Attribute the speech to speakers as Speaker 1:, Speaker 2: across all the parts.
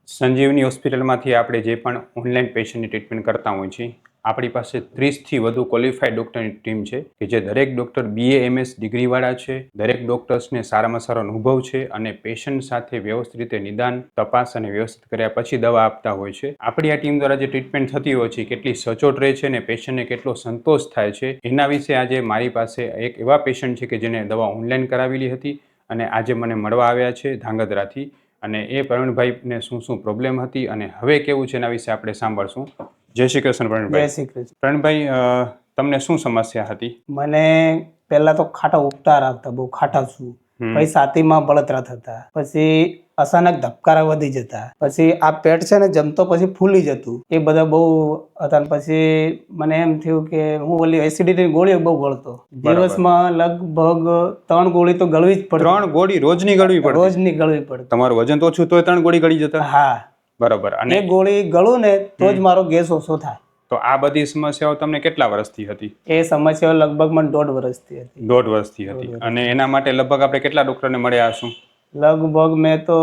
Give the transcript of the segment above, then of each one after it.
Speaker 1: સંજીવની હોસ્પિટલમાંથી આપણે જે પણ ઓનલાઈન પેશન્ટની ટ્રીટમેન્ટ કરતા હોઈએ છીએ, આપણી પાસે 30થી વધુ ક્વોલિફાઈડ ડૉક્ટરની ટીમ છે કે જે દરેક ડૉક્ટર BA MS ડિગ્રીવાળા છે. દરેક ડૉક્ટર્સને સારામાં સારો અનુભવ છે અને પેશન્ટ સાથે વ્યવસ્થિત રીતે નિદાન, તપાસ અને વ્યવસ્થિત કર્યા પછી દવા આપતા હોય છે. આપણી આ ટીમ દ્વારા જે ટ્રીટમેન્ટ થતી હોય છે કેટલી સચોટ રહે છે અને પેશન્ટને કેટલો સંતોષ થાય છે, એના વિશે આજે મારી પાસે એક એવા પેશન્ટ છે કે જેને દવા ઓનલાઈન કરાવેલી હતી અને આજે મને મળવા આવ્યા છે ધાંગધ્રાથી. અને એ પ્રવીણભાઈને શું પ્રોબ્લેમ હતી અને હવે કેવું છે એના વિશે આપણે સાંભળશું. જય શ્રી કૃષ્ણ પ્રવીણભાઈ.
Speaker 2: જય શ્રી કૃષ્ણ.
Speaker 1: પ્રવીણભાઈ, તમને શું સમસ્યા હતી?
Speaker 2: મને પહેલા તો ખાટા ઉપટાર આવતા, બહુ ખાટા છું. પછી છાતીમાં બળતરા થતા, પછી અચાનક ધબકારા વધી જતા, પછી આ પેટ છે ને જમતો પછી ફૂલી જતું, એ બધા બહુ હતા. પછી મને એમ થયું કે હું ઓલી એસિડિટીની ગોળીઓ બહુ ગળતો. દિવસમાં લગભગ 3 ગોળી તો ગળવી જ પડતી.
Speaker 1: 3 ગોળી રોજની ગળવી પડતી?
Speaker 2: રોજની ગળવી પડતી.
Speaker 1: તમારું વજન તો ઓછું તોય 3 ગોળી ગળી જતા?
Speaker 2: હા,
Speaker 1: બરાબર. અને
Speaker 2: એ ગોળી ગળું ને તો જ મારો ગેસ ઓછો થાય.
Speaker 1: તો આ બધી સમસ્યાઓ તમને કેટલા વર્ષથી હતી?
Speaker 2: એ સમસ્યાઓ લગભગ મને 1.5 વર્ષથી હતી.
Speaker 1: 1.5 વર્ષથી હતી. અને એના માટે લગભગ આપણે કેટલા ડોક્ટરને મળ્યા હશું?
Speaker 2: લગભગ મેં તો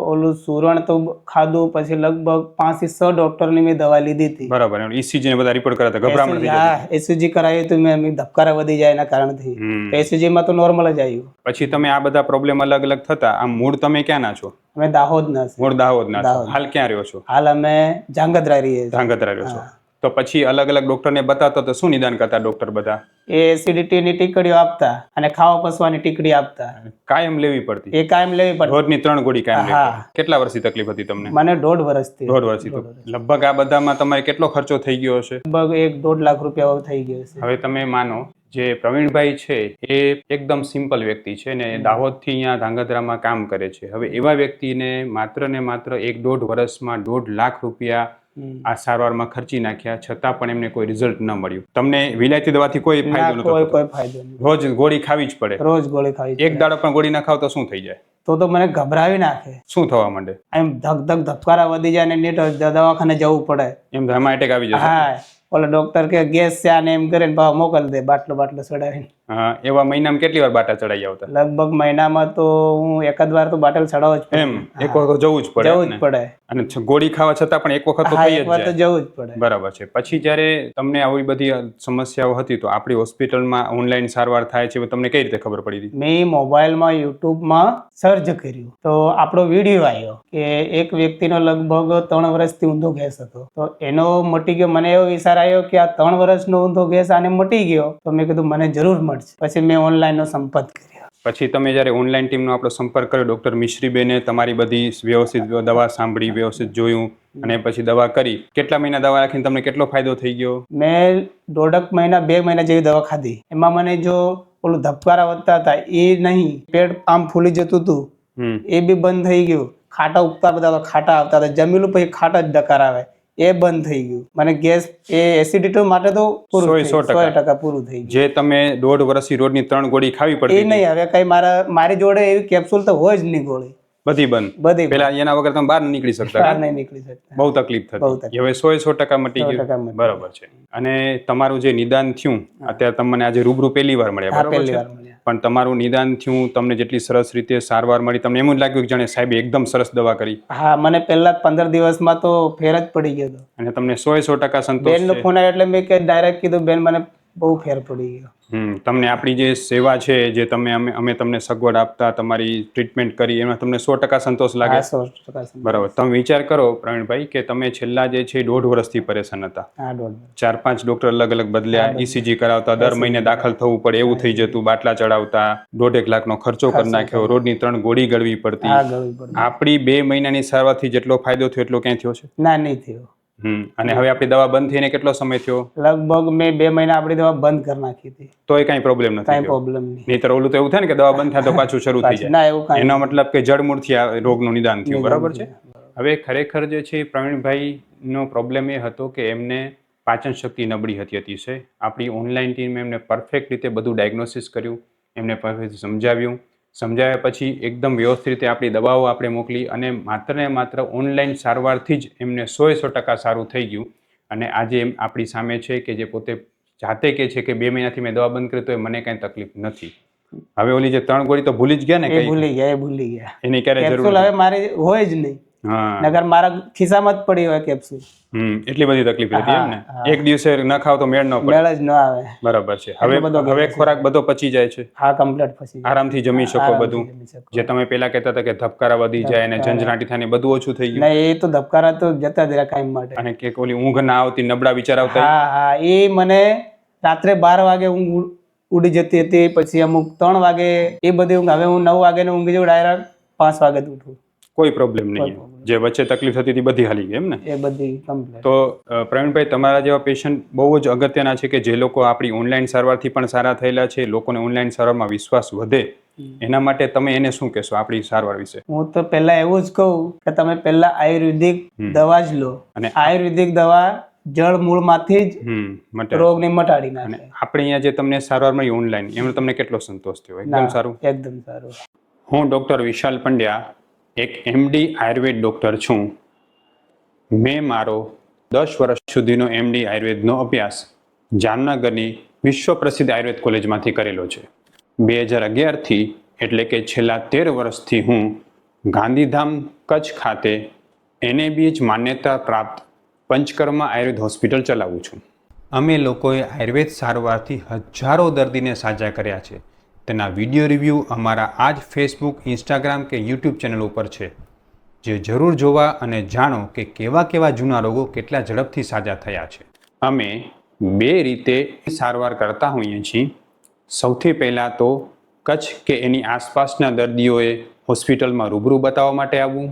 Speaker 2: ઓલું સુરણ તો ખાધું, પછી લગભગ 5 થી 6 ડોક્ટરની મેં દવા લીધી હતી.
Speaker 1: બરાબર. ECG ને બધા રિપોર્ટ કર્યા હતા, ગભરામણ થઈ
Speaker 2: હા, ECG કરાયું હતું મેં, ધબકારા વધી જાય એના કારણથી. ECG માં તો નોર્મલ જ આવ્યું.
Speaker 1: પછી તમે આ બધા પ્રોબ્લેમ અલગ અલગ થતા, આ મૂળ તમે ક્યાંના છો?
Speaker 2: અમે દાહોદના છે.
Speaker 1: મૂળ દાહોદના છો. હાલ ક્યાં રહ્યો છો?
Speaker 2: હાલ અમે ધાંગધ્રા રહીએ છીએ.
Speaker 1: ધાંગધ્રા રહ્યો છો. તો પછી અલગ અલગ ડોક્ટરને બતાવતો તો શું નિદાન કરતા ડોક્ટર બધા?
Speaker 2: એ એસિડિટીની ટીકડીઓ આપતા અને ખાવા પસવાની ટીકડી આપતા.
Speaker 1: કાયમ લેવી પડતી?
Speaker 2: એ કાયમ લેવી પડતી.
Speaker 1: રોજની 3 ગોળી કાયમ લેવી પડતી. કેટલા વર્ષથી તકલીફ હતી તમને?
Speaker 2: મને 1.5 વર્ષથી.
Speaker 1: 1.5 વર્ષથી. તો લગભગ આ બધામાં તમારે કેટલો ખર્ચો થઈ ગયો હશે?
Speaker 2: લગભગ 1-1.5 લાખ રૂપિયા થઈ ગયો છે.
Speaker 1: હવે તમે માનો, જે પ્રવીણભાઈ છે એ એકદમ સિમ્પલ વ્યક્તિ છે ને દાહોદથી અહીંયા ધાંગધ્રામાં કામ કરે છે. હવે એવા વ્યક્તિને માત્ર ને માત્ર 1-1.5 વર્ષમાં 1.5 લાખ રૂપિયા આ સારવારમાં ખર્ચી નાખ્યા, છતાં પણ એમને કોઈ રિઝલ્ટ ન મળ્યું. તમને વિલાયતી દવાથી કોઈ ફાયદો નતો?
Speaker 2: કોઈ ફાયદો નહીં.
Speaker 1: રોજ ગોળી ખાવી જ પડે?
Speaker 2: રોજ ગોળી ખાવી.
Speaker 1: એક દાડો પણ ગોળી ના ખાવ તો શું થઈ જાય?
Speaker 2: તો મને ગભરાવી નાખે.
Speaker 1: શું થવા માંડે?
Speaker 2: એમ ધબકારા વધી જાય ને નીટ દવાખાને જવું પડે.
Speaker 1: એમ ધામા એટેક આવી જશે?
Speaker 2: હા, ઓલા ડોક્ટર કે ગેસ છે આને એમ કરીને મોકલી દે, બાટલો ચડાવીને.
Speaker 1: હા, એવા મહિનામાં કેટલી વાર બાટા ચડાઈ આવતા?
Speaker 2: લગભગ મહિનામાં તો હું એકાદ વાર તો બાટલ ચડાવ જ પડે.
Speaker 1: એમ એક વખત જવું જ પડે. અને ગોળી ખાવા છતાં પણ એક વખત તો થઈ જ જાય.
Speaker 2: જવું જ પડે.
Speaker 1: બરાબર છે. પછી જ્યારે તમને આવી બધી સમસ્યાઓ હતી તો આપણી હોસ્પિટલમાં ઓનલાઈન સારવાર થાય છે, તમને કઈ રીતે ખબર પડી હતી?
Speaker 2: મેં મોબાઈલમાં યુટ્યુબમાં સર્ચ કર્યું તો આપણો વિડીયો આવ્યો કે એક વ્યક્તિનો લગભગ 3 વર્ષથી ઊંધો ગેસ હતો. તો એનો મટી ગયો. મને એવો વિચાર આવ્યો કે આ 3 વર્ષનો ઊંધો ગેસ આને મટી ગયો તો મેં કીધું મને જરૂર મળશે. પછી મેં ઓનલાઈનનો સંપર્ક કર્યો. પછી
Speaker 1: તમે જ્યારે ઓનલાઈન ટીમનો આપણો સંપર્ક કર્યો, ડૉક્ટર મિશ્રીબેને તમારી બધી વ્યવસ્થિત દવા સાંભળી, વ્યવસ્થિત જોયું અને પછી દવા કરી. કેટલા મહિના દવા રાખીને તમને કેટલો ફાયદો થઈ ગયો?
Speaker 2: મેં 1.5 મહિના 2 મહિના જેવી દવા ખાધી. એમાં મને જો ઓલું ધબકારા વધતા હતા એ નહીં, પેટ આમ ફૂલી જતું હતું એ બી બંધ થઈ ગયું. ખાટા ઉપતા બધા ખાટા આવતા હતા, જમેલું પછી ખાટા જ ડકાર આવે એ બંધ થઈ ગયું. મને ગેસ એ એસિડિટી માટે તો 100% પૂરું થઈ ગયું.
Speaker 1: જે તમે 1.5 વર્ષથી રોજની 3 ગોળી ખાવી પડતી
Speaker 2: એ નહીં. હવે કઈ મારી જોડે એવી કેપ્સ્યુલ તો હોય જ નહીં. ગોળી
Speaker 1: બધી બંધ. પેલા એના વગર તમે બહાર નીકળી શકતા?
Speaker 2: બહાર નહીં નીકળી શકતા.
Speaker 1: બહુ તકલીફ થતી. હવે 100% મટી ગયું. બરાબર છે. અને તમારું જે નિદાન થયું, અત્યારે તમને આજે રૂબરૂ પહેલી વાર મળ્યા, બરાબર છે? પણ તમારું નિદાન થયું, તમને જેટલી સરસ રીતે સારવાર મળી, તમને એમ જ લાગ્યું કે જાણે સાહેબે એકદમ સરસ દવા કરી?
Speaker 2: હા, મને પહેલા 15 દિવસમાં તો ફેર જ પડી ગયો હતો.
Speaker 1: અને તમને 100% સંતોષ?
Speaker 2: બેનનો ફોન આવ્યો એટલે મેં ડાયરેક્ટ કીધું બેન મને બહુ ફેર પડી ગયો.
Speaker 1: તમને આપણી જે સેવા છે, જે અમે તમને સગવડ આપતા, તમારી ટ્રીટમેન્ટ કરી, એમાં તમને 100% સંતોષ લાગે?
Speaker 2: 100%.
Speaker 1: બરાબર. તમે વિચાર કરો પ્રવીણભાઈ કે તમે છેલ્લા જે છે 1.5 વર્ષથી પરેશાન હતા. 4-5 ડોક્ટર અલગ અલગ બદલ્યા, ECG કરાવતા, દર મહિને દાખલ થવું પડે એવું થઈ જતું, બાટલા ચડાવતા, 1.5 લાખનો ખર્ચો કરી નાખ્યો, રોજની 3 ગોળી ગળવી પડતી. આપણી 2 મહિનાની સારવારથી જેટલો ફાયદો થયો એટલો ક્યાં થયો છે?
Speaker 2: ના, નહીં થયો.
Speaker 1: અને હવે આપણી દવા બંધ થઈને કેટલો સમય થયો?
Speaker 2: લગભગ મેં 2 મહિના આપણી દવા બંધ કરી નાખી હતી.
Speaker 1: તોય કઈ પ્રોબ્લેમ નથી?
Speaker 2: કઈ પ્રોબ્લેમ નહીં.
Speaker 1: નહીતર ઓલું તો એવું થાય ને કે દવા બંધ થાય તો પાછું શરૂ થઈ જાય.
Speaker 2: ના, એવું કઈ.
Speaker 1: એનો મતલબ કે જડમૂળથી આ રોગનું નિદાન થયું. બરાબર છે. હવે ખરેખર જે છે પ્રવીણભાઈનો પ્રોબ્લેમ એ હતો કે એમને પાચન શક્તિ નબળી હતી અતિશય. આપણી ઓનલાઈન ટીમે એમને પરફેક્ટ રીતે બધું ડાયગ્નોસિસ કર્યું, એમને પરફેક્ટ સમજાવ્યા પછી એકદમ વ્યવસ્થિત રીતે આપણી દવાઓ આપણે મોકલી અને માત્ર ને માત્ર ઓનલાઈન સારવારથી જ એમને 100% સારું થઈ ગયું. અને આજે આપણી સામે છે કે જે પોતે જાતે કે છે કે 2 મહિનાથી મેં દવા બંધ કરી તો મને કાંઈ તકલીફ નથી. હવે ઓલી જે 3 ગોળી તો ભૂલી જ ગયા ને?
Speaker 2: ભૂલી ગયા. એની
Speaker 1: ક્યારે જરૂર
Speaker 2: હવે મારે હોય જ નહીં.
Speaker 1: હા
Speaker 2: નગર મારા ખિસ્સામાં જ પડી હોય કેપ્સ્યુલ.
Speaker 1: એટલી બધી તકલીફ હતી એમ ને?
Speaker 2: હા.
Speaker 1: એક દિવસે ન ખાવ તો મેળ ન પડે.
Speaker 2: મેળ જ ન આવે.
Speaker 1: બરાબર છે.
Speaker 2: એટલો બધો
Speaker 1: હવે
Speaker 2: ગેસ
Speaker 1: ખોરાક બધો પચી જાય છે,
Speaker 2: હા કમ્પ્લીટ ફસી જાય.
Speaker 1: આરામથી જમી શકો
Speaker 2: આરામથી
Speaker 1: બધું.
Speaker 2: જમી શકો.
Speaker 1: જે તમે પેલા કહેતા હતા કે ધબકારા વધી જાય અને
Speaker 2: ધબકારા.
Speaker 1: ઝંઝનાટી થાય ને બધું ઓછું થઈ ગયું,
Speaker 2: ને એ તો ધબકારા તો જતા જ રહ્યા કાયમ માટે.
Speaker 1: અને કે ઓલી ઊંઘ ના આવતી, નબળા વિચાર આવતા,
Speaker 2: હા હા, એ મને રાત્રે 12 વાગે ઊંઘ ઉડી જતી હતી, પછી અમુક 3 વાગે એ બધી ઊંઘ. હવે હું 9 વાગે ને ઊંઘી જાઉં, ડાયરેક્ટ 5 વાગે જ ઉઠું.
Speaker 1: કોઈ પ્રોબ્લેમ નહીં. જે વચ્ચે તકલીફ થતી હતી બધી હાલી ગઈ એમ ને?
Speaker 2: એ બધી કમ્પ્લીટ.
Speaker 1: તો પ્રવીણભાઈ, તમારા જેવા પેશન્ટ બહુ જ અગત્યના છે કે જે લોકો આપણી ઓનલાઈન સારવારથી પણ સારા થયેલા છે, લોકોને ઓનલાઈન સારવારમાં વિશ્વાસ વધે, એના માટે તમે એને શું કહેશો આપણી સારવાર વિશે?
Speaker 2: હું તો પહેલા એવું જ કહું કે તમે પહેલા આયુર્વેદિક દવા જ લો.
Speaker 1: અને
Speaker 2: આયુર્વેદિક દવા જળ મૂળમાંથી જ
Speaker 1: માટે
Speaker 2: રોગને મટાડી
Speaker 1: અને
Speaker 2: નાખે.
Speaker 1: આપણે અહીંયા જે તમને સારવાર મળી ઓનલાઈન, એમાં તમને કેટલો સંતોષ થયો? એકદમ સારું.
Speaker 2: એકદમ સારું.
Speaker 1: હું ડૉક્ટર વિશાલ પંડ્યા, એક MD આયુર્વેદ ડૉક્ટર છું. મેં મારો 10 વર્ષ સુધીનો MD આયુર્વેદનો અભ્યાસ જામનગરની વિશ્વ પ્રસિદ્ધ આયુર્વેદ કોલેજમાંથી કરેલો છે. 2011થી એટલે કે છેલ્લા 13 વર્ષથી હું ગાંધીધામ કચ્છ ખાતે NABH માન્યતા પ્રાપ્ત પંચકર્મા આયુર્વેદ હોસ્પિટલ ચલાવું છું. અમે લોકોએ આયુર્વેદ સારવારથી હજારો દર્દીને સાજા કર્યા છે. તેના વિડીયો રિવ્યૂ અમારા આ જ ફેસબુક, ઇન્સ્ટાગ્રામ કે યુટ્યુબ ચેનલ ઉપર છે, જે જરૂર જોવા અને જાણો કે કેવા કેવા જૂના રોગો કેટલા ઝડપથી સાજા થયા છે. અમે 2 રીતે સારવાર કરતા હોઈએ છીએ. સૌથી પહેલાં તો કચ્છ કે એની આસપાસના દર્દીઓએ હોસ્પિટલમાં રૂબરૂ બતાવવા માટે આવવું,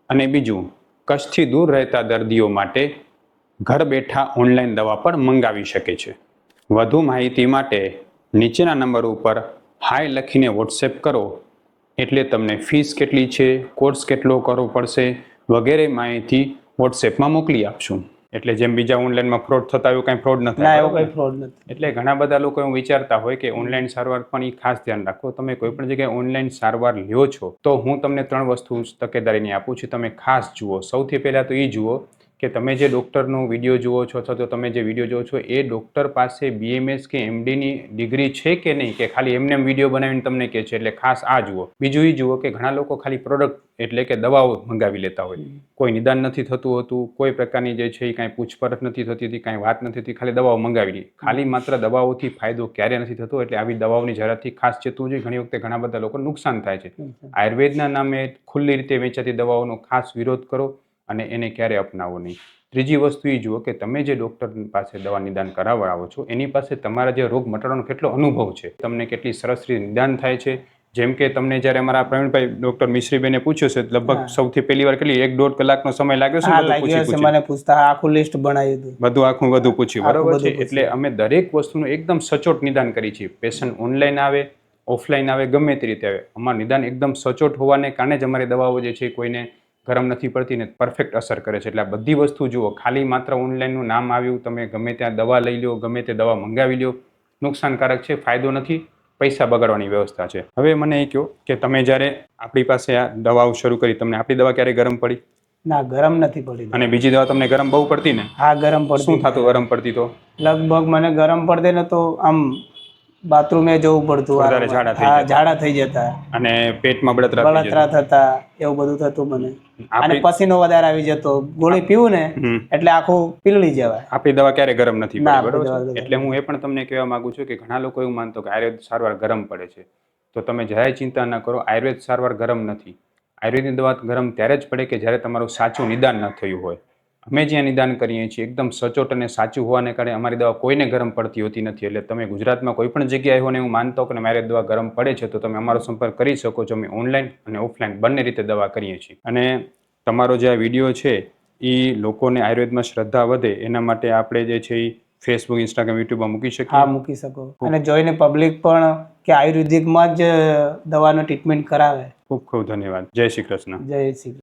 Speaker 1: અને બીજું કચ્છથી દૂર રહેતા દર્દીઓ માટે ઘર બેઠા ઓનલાઈન દવા પણ મંગાવી શકે છે. વધુ માહિતી માટે નીચેના નંબર ઉપર હાય લખીને વોટ્સએપ કરો, એટલે તમને ફીસ કેટલી છે, કોર્સ કેટલો કરવો પડશે વગેરે માહિતી વોટ્સએપમાં મોકલી આપશું. એટલે જેમ બીજા ઓનલાઈનમાં ફ્રોડ થતા એવું કાંઈ ફ્રોડ નથી.
Speaker 2: ના, એવું કંઈ ફ્રોડ નથી.
Speaker 1: એટલે ઘણા બધા લોકો એવું વિચારતા હોય કે ઓનલાઈન સારવાર, પણ એ ખાસ ધ્યાન રાખો, તમે કોઈ પણ જગ્યાએ ઓનલાઈન સારવાર લ્યો છો તો હું તમને 3 વસ્તુ તકેદારીની આપું છું. તમે ખાસ જુઓ. સૌથી પહેલાં તો એ જુઓ કે તમે જે ડૉક્ટરનો વિડીયો જુઓ છો અથવા તો તમે જે વિડીયો જુઓ છો એ ડૉક્ટર પાસે BMS કે MDની ડિગ્રી છે કે નહીં, કે ખાલી એમને વિડીયો બનાવીને તમને કહે છે. એટલે ખાસ આ જુઓ. બીજું એ જુઓ કે ઘણા લોકો ખાલી પ્રોડક્ટ એટલે કે દવાઓ મંગાવી લેતા હોય, કોઈ નિદાન નથી થતું હતું, કોઈ પ્રકારની જે છે એ કાંઈ પૂછપરછ નથી થતી હતી, કાંઈ વાત નથી થતી, ખાલી દવાઓ મંગાવી લે. ખાલી માત્ર દવાઓથી ફાયદો ક્યારે નથી થતો. એટલે આવી દવાઓની જરાથી ખાસ ચેતવું જોઈએ. ઘણી વખતે ઘણા બધા લોકો નુકસાન થાય છે. આયુર્વેદના નામે ખુલ્લી રીતે વેચાતી દવાઓનો ખાસ વિરોધ કરો અને એને ક્યારે અપનાવો નહીં. ત્રીજી વસ્તુ એ જુઓ કે તમે જે ડૉક્ટર પાસે દવા નિદાન કરાવવા આવો છો એની પાસે તમારા જે રોગ મટાડવાનો કેટલો અનુભવ છે, તમને કેટલી સરસ રીતે નિદાન થાય છે. જેમ કે તમને જ્યારે અમારા પ્રવીણભાઈ ડૉક્ટર મિશ્રીબેને પૂછ્યું છે, લગભગ સૌથી પહેલી વાર કેટલી 1-1.5 કલાકનો સમય લાગ્યો છે.
Speaker 2: મને પૂછતા આખું લિસ્ટ બનાવ્યું હતું,
Speaker 1: બધું પૂછ્યું. બરોબર છે. એટલે અમે દરેક વસ્તુનું એકદમ સચોટ નિદાન કરી છીએ. પેશન્ટ ઓનલાઈન આવે, ઓફલાઈન આવે, ગમે તે રીતે આવે, અમારું નિદાન એકદમ સચોટ હોવાને કારણે જ અમારી દવાઓ જે છે કોઈને ગરમ નથી પડતી ને પરફેક્ટ અસર કરે છે. એટલે આ બધી વસ્તુ જુઓ. ખાલી માત્ર ઓનલાઈનનું નામ આવ્યું, તમે ગમે ત્યાં દવા લઈ લો, ગમે તે દવા મંગાવી લો, નુકસાનકારક છે, ફાયદો નથી, પૈસા બગાડવાની વ્યવસ્થા છે. હવે મને એ કહો કે તમે જ્યારે આપણી પાસે આ દવાઓ શરૂ કરી, તમને આપણી દવા ક્યારે ગરમ પડી?
Speaker 2: ના, ગરમ નથી પડી.
Speaker 1: અને બીજી દવા તમને ગરમ બહુ પડતી ને?
Speaker 2: હા, ગરમ પડતી.
Speaker 1: શું થતું ગરમ પડતી તો?
Speaker 2: લગભગ મને ગરમ પડતી ને તો આમ બાથરૂમે જવું પડતું,
Speaker 1: વધારે
Speaker 2: ઝાડા થઈ જતા
Speaker 1: અને પેટમાં બળતરા
Speaker 2: થતા, એવું બધું થતું મને. અને પસીનો વધારે આવી જતો. ગોળી પીવું ને એટલે આખું પીલળી જવાય.
Speaker 1: આપણી દવા ક્યારે ગરમ નથી પડી. બરોબર. એટલે હું એ પણ તમને કહેવા માંગુ છું કે ઘણા લોકો એવું માનતો કે આયુર્વેદ સારવાર ગરમ પડે છે, તો તમે જરાય ચિંતા ન કરો. આયુર્વેદ સારવાર ગરમ નથી. આયુર્વેદની દવા ગરમ ત્યારે જ પડે કે જ્યારે તમારું સાચું નિદાન ન થયું હોય. અમે જ્યાં નિદાન કરીએ છીએ એકદમ સચોટ અને સાચું હોવાને કારણે અમારી દવા કોઈને ગરમ પડતી હોતી નથી. એટલે તમે ગુજરાતમાં કોઈ પણ જગ્યાએ હો ને એવું માનતો કે મારી દવા ગરમ પડે છે તો તમે અમારો સંપર્ક કરી શકો છો. અમે ઓનલાઈન અને ઓફલાઈન બંને રીતે દવા કરીએ છીએ. અને તમારો જે આ વિડીયો છે એ લોકોને આયુર્વેદમાં શ્રદ્ધા વધે એના માટે આપણે જે છે એ ફેસબુક, ઇન્સ્ટાગ્રામ, યુટ્યુબમાં મૂકી શકીએ?
Speaker 2: હા, મૂકી શકો. અને જોઈને પબ્લિક પણ કે આયુર્વેદિકમાં જ દવાનો ટ્રીટમેન્ટ કરાવે.
Speaker 1: ખૂબ ખૂબ ધન્યવાદ. જય શ્રી કૃષ્ણ.
Speaker 2: જય શ્રી કૃષ્ણ.